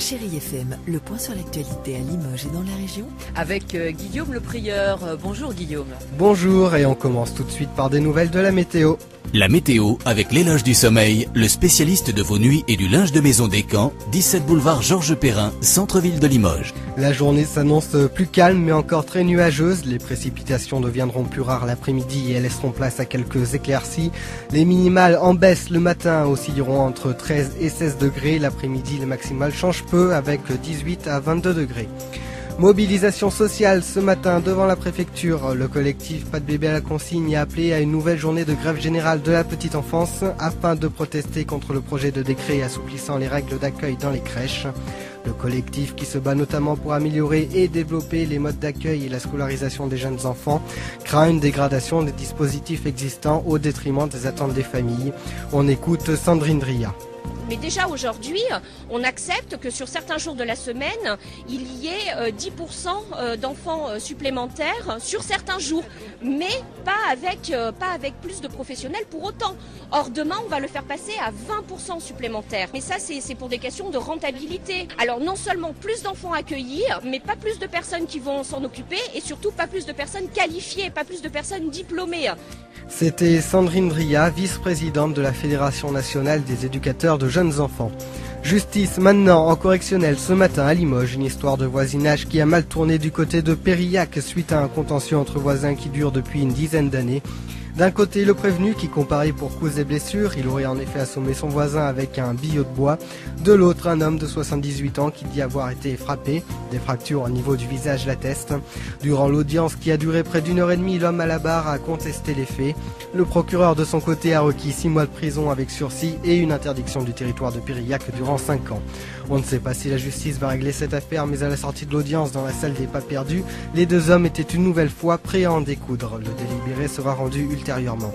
Chérie FM, le point sur l'actualité à Limoges et dans la région. Avec Guillaume le Prieur. Bonjour Guillaume. Bonjour, et on commence tout de suite par des nouvelles de la météo. La météo avec l'éloge du sommeil, le spécialiste de vos nuits et du linge de maison des Camps, 17 boulevard Georges Perrin, centre-ville de Limoges. La journée s'annonce plus calme mais encore très nuageuse. Les précipitations deviendront plus rares l'après-midi et elles laisseront place à quelques éclaircies. Les minimales en baisse le matin oscilleront entre 13 et 16 degrés. L'après-midi, les maximales changent peu avec 18 à 22 degrés. Mobilisation sociale ce matin devant la préfecture. Le collectif Pas de bébé à la consigne a appelé à une nouvelle journée de grève générale de la petite enfance afin de protester contre le projet de décret assouplissant les règles d'accueil dans les crèches. Le collectif, qui se bat notamment pour améliorer et développer les modes d'accueil et la scolarisation des jeunes enfants, craint une dégradation des dispositifs existants au détriment des attentes des familles. On écoute Sandrine Dria. Mais déjà aujourd'hui, on accepte que sur certains jours de la semaine, il y ait 10% d'enfants supplémentaires sur certains jours, mais pas avec plus de professionnels pour autant. Or demain, on va le faire passer à 20% supplémentaires. Mais ça, c'est pour des questions de rentabilité. Alors non seulement plus d'enfants accueillis, mais pas plus de personnes qui vont s'en occuper et surtout pas plus de personnes qualifiées, pas plus de personnes diplômées. C'était Sandrine Dria, vice-présidente de la Fédération nationale des éducateurs de jeunes enfants. Justice maintenant en correctionnel ce matin à Limoges, une histoire de voisinage qui a mal tourné du côté de Périllac suite à un contentieux entre voisins qui dure depuis une dizaine d'années. D'un côté, le prévenu qui comparait pour causes et blessures, il aurait en effet assommé son voisin avec un billot de bois. De l'autre, un homme de 78 ans qui dit avoir été frappé. Des fractures au niveau du visage l'attestent. Durant l'audience qui a duré près d'une heure et demie, l'homme à la barre a contesté les faits. Le procureur de son côté a requis 6 mois de prison avec sursis et une interdiction du territoire de Périllac durant 5 ans. On ne sait pas si la justice va régler cette affaire, mais à la sortie de l'audience dans la salle des pas perdus, les deux hommes étaient une nouvelle fois prêts à en découdre. Le délibéré sera rendu ultérieurement.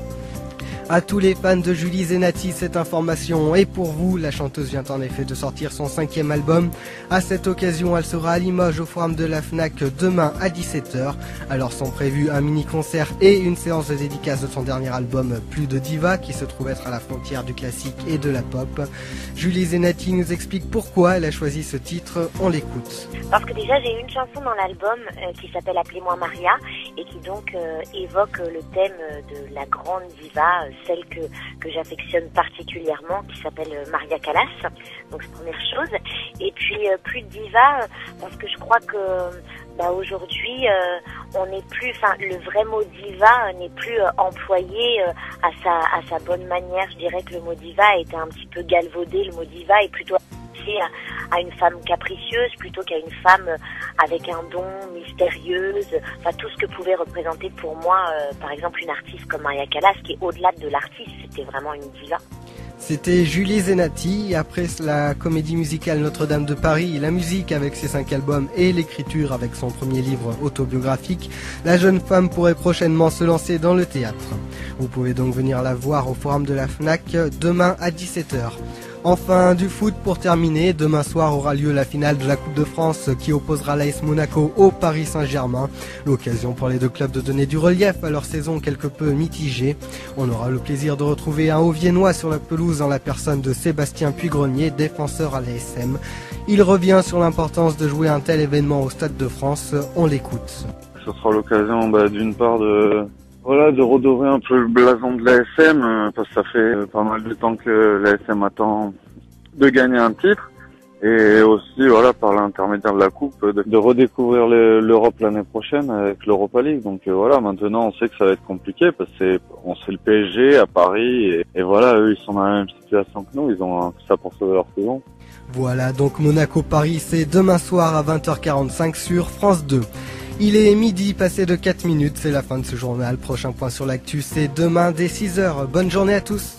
À tous les fans de Julie Zenati, cette information est pour vous. La chanteuse vient en effet de sortir son 5e album. À cette occasion, elle sera à Limoges au forum de la FNAC demain à 17h. Alors sont prévus un mini-concert et une séance de dédicace de son dernier album Plus de Diva, qui se trouve être à la frontière du classique et de la pop. Julie Zenati nous explique pourquoi elle a choisi ce titre. On l'écoute. Parce que déjà j'ai une chanson dans l'album qui s'appelle Appelez-moi Maria et qui donc évoque le thème de la grande diva, celle que j'affectionne particulièrement, qui s'appelle Maria Callas. Donc c'est première chose. Et puis plus de diva parce que je crois que aujourd'hui on n'est plus, le vrai mot diva n'est plus employé à sa bonne manière. Je dirais que le mot diva a été un petit peu galvaudé. Le mot diva est plutôt à une femme capricieuse plutôt qu'à une femme avec un don, mystérieuse, tout ce que pouvait représenter pour moi par exemple une artiste comme Maria Callas, qui est au-delà de l'artiste, c'était vraiment une diva. C'était Julie Zenati. Après la comédie musicale Notre-Dame de Paris, la musique avec ses 5 albums et l'écriture avec son premier livre autobiographique, la jeune femme pourrait prochainement se lancer dans le théâtre. Vous pouvez donc venir la voir au forum de la FNAC demain à 17h. Enfin, du foot pour terminer. Demain soir aura lieu la finale de la Coupe de France qui opposera l'AS Monaco au Paris Saint-Germain. L'occasion pour les deux clubs de donner du relief à leur saison quelque peu mitigée. On aura le plaisir de retrouver un Haut-Viennois sur la pelouse en la personne de Sébastien Puigrenier, défenseur à l'ASM. Il revient sur l'importance de jouer un tel événement au Stade de France. On l'écoute. Ce sera l'occasion d'une part de redorer un peu le blason de l'ASM, parce que ça fait pas mal de temps que l'ASM attend de gagner un titre, et aussi par l'intermédiaire de la coupe de redécouvrir l'Europe l'année prochaine avec l'Europa League. Donc maintenant on sait que ça va être compliqué parce que on sait le PSG à Paris et eux ils sont dans la même situation que nous, ils ont ça pour sauver leur saison. Voilà, donc Monaco-Paris, c'est demain soir à 20h45 sur France 2. Il est midi passé de 4 minutes, c'est la fin de ce journal. Prochain point sur l'actu, c'est demain dès 6h. Bonne journée à tous.